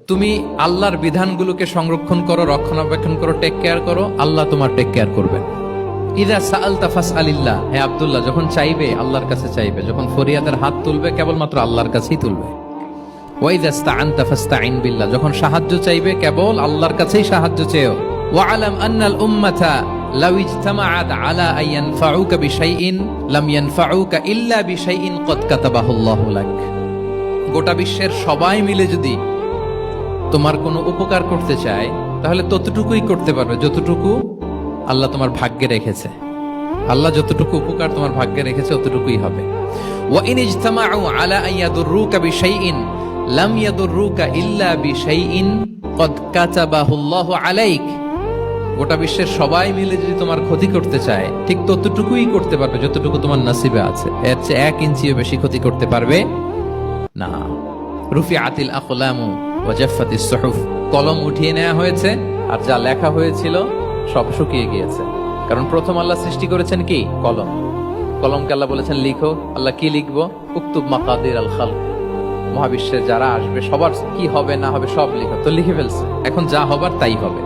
তুমি আল্লাহর বিধানগুলোকে সংরক্ষণ করো, রক্ষণাবেক্ষণ করো, টেক কেয়ার করো, আল্লাহ তোমার টেক কেয়ার করবেন। ইযা সাআলতা ফাসআলিল্লাহ, হে আব্দুল্লাহ, যখন চাইবে আল্লাহর কাছে চাইবে, যখন ফরিয়াদের হাত তুলবে কেবলমাত্র আল্লাহর কাছেই তুলবে। ওয়া ইযা ইসতাআনতা ফাসতাঈন বিল্লাহ, যখন সাহায্য চাইবে কেবল আল্লাহর কাছেই সাহায্য চেও। ওয়া আলাম আন্নাল উম্মাতা লাউ ইজতামাআত আলা আন ইয়ানফাউকা বিশাইইন লাম ইয়ানফাউকা ইল্লা বিশাইইন ক্বাদ কাতাবাহুল্লাহু লাক। গোটা বিশ্বের সবাই মিলে যদি তোমার কোনো উপকার করতে চায় তাহলে ততটুকুই করতে পারবে যতটুকু আল্লাহ তোমার ভাগ্যে রেখেছে। আল্লাহ যতটুকু উপকার তোমার ভাগ্যে রেখেছে ততটুকুই হবে। ওয়া ইন ইজতামাউ আলা আন ইয়াদুররুকা বিশাইইন লাম ইয়াদুররুকা ইল্লা বিশাইইন ক্বাদ কাতাবাহুল্লাহু আলাইক। গোটা বিশ্বের সবাই মিলে যদি তোমার ক্ষতি করতে চায় ঠিক ততটুকুই করতে পারবে যতটুকু তোমার নসিবে আছে। এর চেয়ে 1 ইঞ্চিও বেশি ক্ষতি করতে পারবে না। রুফিআতিল আকলামু ওয়া জাফফাতিস সুহুফ, কলম উঠিয়ে নেওয়া হয়েছে আর যা লেখা হয়েছিল সব শুকিয়ে গিয়েছে। কারণ প্রথম আল্লাহ সৃষ্টি করেছেন কি? কলম। কলমকে আল্লাহ বলেছেন লিখো। আল্লাহ কি লিখবো? উকতুব মাকাদির আল খালক, মহাবিশ্বে যারা আসবে সবার কি হবে না হবে সব লিখো। তো লিখে ফেলছে, এখন যা হবার তাই হবে।